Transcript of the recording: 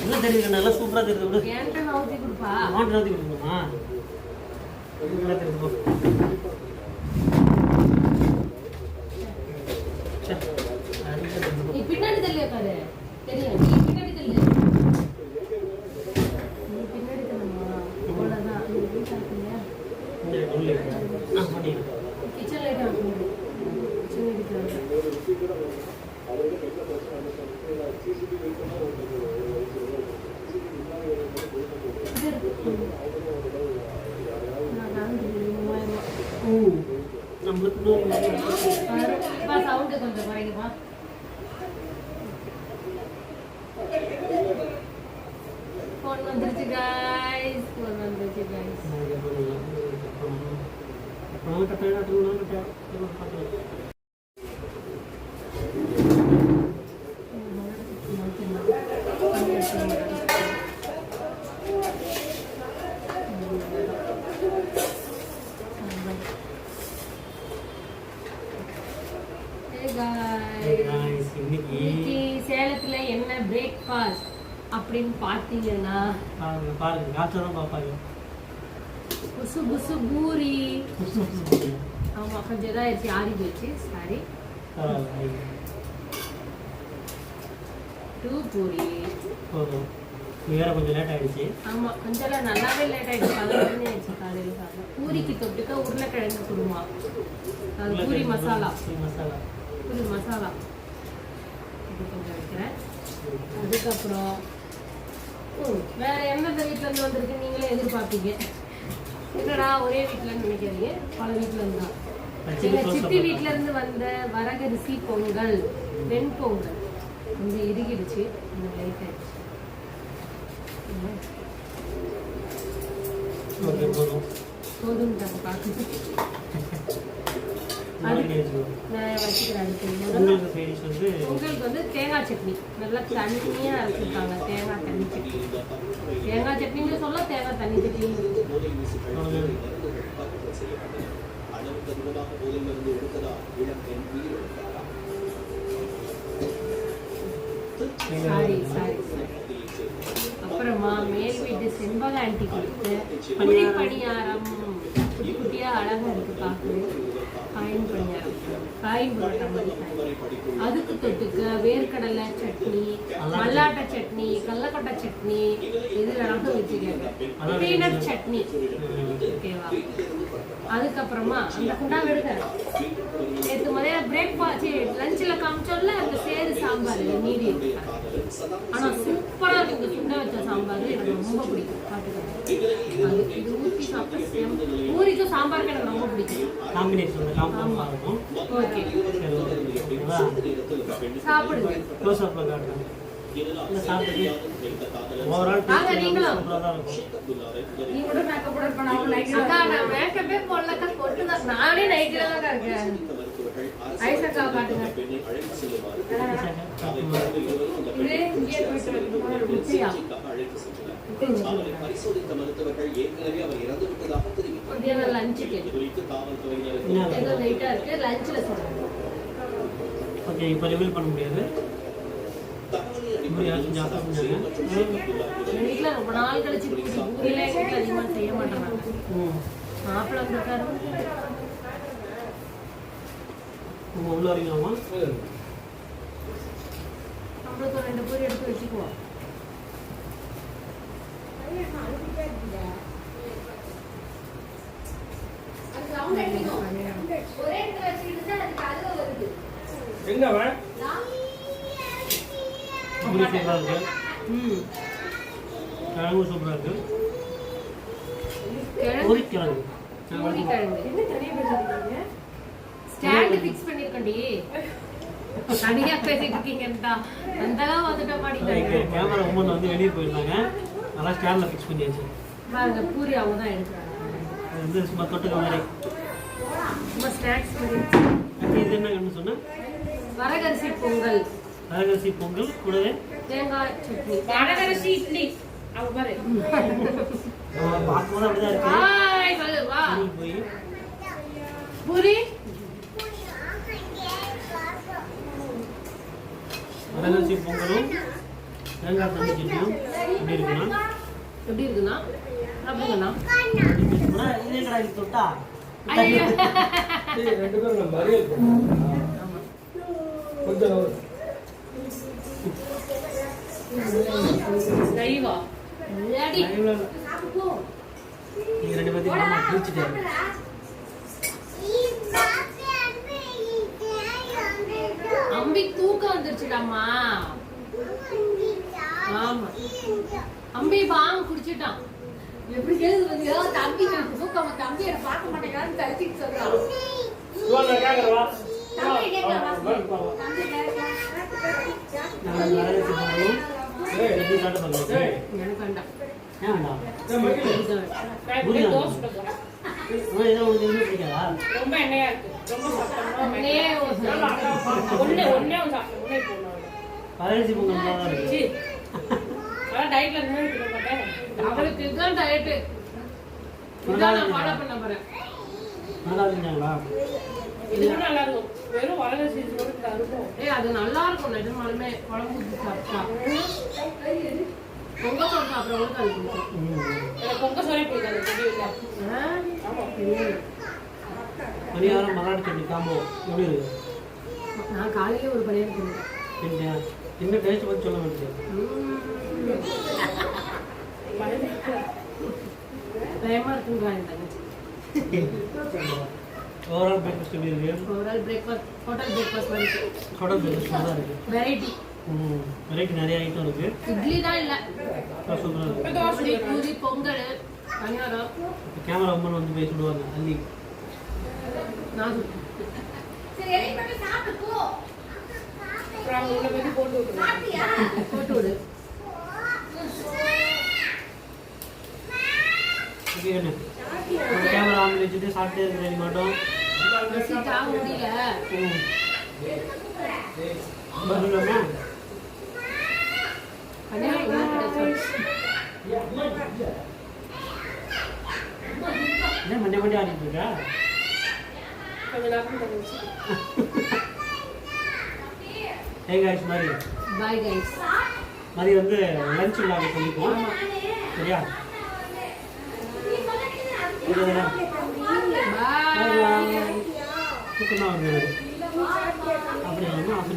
என்ன தெரியுது நல்லா சூப்பரா தெரியுது விடு ஏன்ட்ட நவுத்தி கொடுப்பா அமௌண்ட் நவுத்தி கொடுக்கணுமா நல்லா தெரியுது போ நீ பின்னாடி தள்ளியா பாரு தெரியும் நீ பின்னாடி தள்ளு நீ பின்னாடி தள்ளுமா அவ்வளவுதான் நீ வீட்டு சாப்பிட்டியா நான் பண்ணிடுறேன் கிச்சன் லைட் ஆஃப் பண்ணு கிச்சன் லைட் நம்மளுக்கு சவுண்டு கொஞ்சம் குறைக்குமா ஃபோன் வந்துருச்சு गाइस ஃபோன் வந்துருச்சு गाइस அப்புறம் கட்டாயிடா கட்டாயிடா சேலத்துல என்ன பிரேக்ஃபாஸ்ட் அப்படின்னு பார்த்தீங்கன்னா பாருங்க காய்ச்சலாம் பார்ப்பாங்க புசு புசு பூரி ஆமா கொஞ்சம் இதாகிடுச்சு ஆறி போயிடுச்சு சாரி 2 பூரி வேற கொஞ்சம் லேட் ஆயிடுச்சு ஆமா கொஞ்சம் நல்லாவே லேட் ஆயிடுச்சு 11 மணி ஆயிடுச்சு காலையில சாப்பிட பூரிக்கு தொட்டுக்க உருளைக்கிழங்கு குருமா அது பூரி மசாலா பூரி மசாலா இது கொஞ்சம் வைக்கிறேன் அதுக்கப்புறம் வேற எந்தெந்த வீட்டுல இருந்து வந்திருக்கு நீங்களே எதிர்பார்ப்பீங்க என்னடா ஒரே வீட்டுல நினைக்கிறீங்க பல வீட்டுல இருந்தா எங்க சித்தி வீட்டுல இருந்து வந்த வரகரிசி பொங்கல் வெண்பொங்கல் கொஞ்சம் இறுகிடுச்சு கொஞ்சம் லைட் ஆயிடுச்சு போதும் பார்க்குது உங்களுக்கு வந்து தேங்காய் சட்னி நல்லா தண்ணியா அரைச்சிருக்காங்க தேங்காய் தண்ணி சட்னி தேங்காய் சட்னின்னு சொல்ல தேங்காய் தண்ணி சட்னி சாரி அப்புறமா மேல் வீட்டு செண்பக ஆண்டி கொடுத்து பணியாரம் குட்டி குட்டியா அழகா இருக்கு பார்க்குது காயின் பணியாரம் காயின் பரோட்டா மாதிரி அதுக்கு தொட்டுக்க வேர்க்கடலை சட்னி மல்லாட்டை சட்னி கடலக்கொட்டை சட்னி இது வேணாலும் வச்சுக்கோங்க பீனட் சட்னி ஓகேவா அதுக்கப்புறமா அந்த குண்டா விடுங்க நேற்று மதியம் பிரேக்ஃபாஸ்ட் லஞ்சில் காமிச்சோம்ல அந்த சேரு சாம்பார் நீடி ஆனா சூப்பரா இருக்கு இந்த சுண்டை வச்ச சாம்பார் எனக்கு ரொம்ப பிடிக்கும் பார்த்துக்கோங்க அது இது ஊற்றி சாப்பிட்டு பூரிக்கும் சாம்பாருக்கு எனக்கு ரொம்ப பிடிக்கும் ஓகே சாப்பிடுங்க நானே நைட்ல தான் இருக்கேன் ஐசக்கா காட்டுங்க ரொம்ப நாள் கழிச்சு அதிகமா செய்ய மாட்டேன் மாப்பிள்ள வந்திருக்காரு உள்ள வரீங்களாமா நம்மளுக்கு 2 பூரி எடுத்து வச்சுக்குவோம் சூப்பரா இருக்கு ஸ்டாண்ட் ஃபிக்ஸ் பண்ணிருக்கேன்டி தனியா பேசிட்டு இருக்கீங்கடா அந்தலாம் வந்துட்ட மாட்டீங்க கேமரா உமன் வந்து வெளிய போயிட்டாங்க நல்லா ஸ்டாண்ட்ல ஃபிக்ஸ் பண்ணியாச்சு பாருங்க பூரி அவங்க தான் எடுக்கறாங்க அது வந்து சும்மா தொட்டுக்க மாதிரி சும்மா ஸ்நாக்ஸ் மாதிரி இது என்ன சொன்னா வரகரிசி பொங்கல் வரகரிசி பொங்கல் கூடவே தேங்காய் சட்னி வரகரிசி இட்லி அவ பாரு பாக்கும்போது அப்படிதான் இருக்கு ஹாய் வா வா பூரி வரகரிசி பொங்கலும் தேங்காய் தண்ணி சட்னியும் எப்படி இருக்குன்னா அப்படிங்கண்ணா இதே கடாய்க்கு தொட்டா ஐயோ. ரெண்டு பேரும் நம்ம அறியல் கொஞ்சம் லைவா ரெடி நீங்க ரெண்டு பேர்த்தையும் மாமா பிரிச்சுட்டாரு. அம்பி தூக்கம் வந்துருச்சுடாமா. ஆமா அம்பி வாங்க குடிச்சிட்டான். எப்படி கேக்குது பாத்தியா? தம்பி எனக்கு தூக்கம், தம்பி என்ன பார்க்க மாட்டேங்கிறான்னு தரிச்சிட்டு சொல்றான். இவன் கேக்குறவா தம்பி கேக்குறா. தம்பி நாங்கள் வரகரிசி பொங்கலும் எப்படி சாப்பிட்டு பார்க்கலாம். எனக்கு வேண்டாம். ஏன் வேண்டாம்? புரியுது. தோசை போடுறேன். ஏதோ உங்களுக்கு எதுவுமே பிடிக்காதா? ரொம்ப எண்ணெயா இருக்கு. ரொம்ப சாப்பிட்டோம்னா ஒண்ணே சாப்பிட்டேன். வரகரிசி பொங்கல் நல்லா தான் இருக்கு. அதான் டயட்ல இருந்து மாட்டேன். அவளுக்கு இதுதான் டயட்டு. இதான் நான் ஃபாலோ பண்ண போறேன். நல்லா இருந்தாங்களா? இதுவும் நல்லா இருக்கும். வெறும் வரகரிசி சோறு இருக்கும். ஏய் அது நல்லா இருக்கும் நிஜமாலுமே. குழம்பு ஊத்தி சாப்பிட்டா பொங்க சோறு சாப்பிட்றவங்களுக்கு அது பிடிக்கும். எனக்கு பொங்க சோறே பிடிக்காது. தெரியல. ஆமா. பணியாரம் மராட்டி சட்னி காம்போ எப்படி இருக்கு? நான் காலையில ஒரு பணியாரம் பண்ணிட்டேன். என்ன டேஸ்ட் பற்றி சொல்ல வேண்டியது? பயமா இருக்குன்றாங்க தங்கச்சி. ஓவரால் பிரேக்ஃபாஸ்ட் எப்படி இருக்கு? ஓவரால் பிரேக்ஃபாஸ்ட் ஹோட்டல் பிரேக்ஃபாஸ்ட் மாதிரி ஹோட்டல் பிரேக்ஃபாஸ்ட் நல்லா இருக்கு. வெரைட்டி. வெரைட்டி நிறைய ஐட்டம் இருக்கு. இட்லி தான் இல்ல, சூப்பராக இருக்கு. தோசை, பூரி, பொங்கல், பணியாரம். கேமரா உமன் வந்து போய் சுடுவாங்க அள்ளி. நான் அப்புறம் உள்ள போய் போட்டு விட்டுருவேன். போட்டு விடு. ஓகே கண்ணு. கேமரா ஆன் வச்சுட்டு சாப்பிட்டே இருக்க மாட்டோம். தாங்க முடியல. வரலாமா? பணியாரம் என்ன மண்டே மண்டே ஆடிட்டு இருக்கா? கொஞ்ச நேரம் தந்துச்சு. ஹே गाइस மாதிரி பாய் கைஸ். மாதிரி வந்து லஞ்ச் விளாக சொல்லிப்போம். சரியா? பாய். தூக்கம் தான் வருது. அப்படி ஆசை